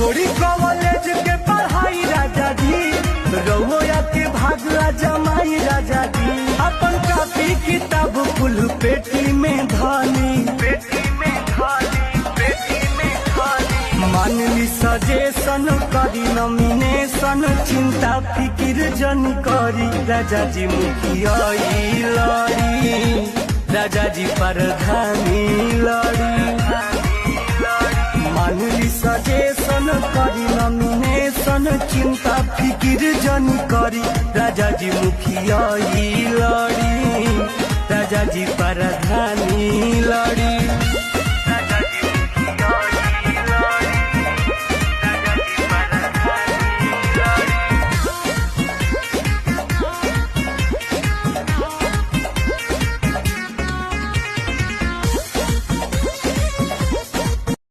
छोड़ी कॉलेज के पढ़ाई राजा जी, रउआ के भाग जमाई राजा जी। अपन कापी किताब कुल पेटी में धानी, पेटी में धानी, पेटी में धानी। मान ली सजेशन करी नॉमिनेशन, चिंता फिकिर जन करी राजा जी। मुखिया लड़ी राजा जी प्रधानी लड़ी। मान ली सजेशन करी नॉमिनेशन, चिंता फिकिर जन करी राजा जी। मुखिया लड़ी राजा जी प्रधानी लड़ी।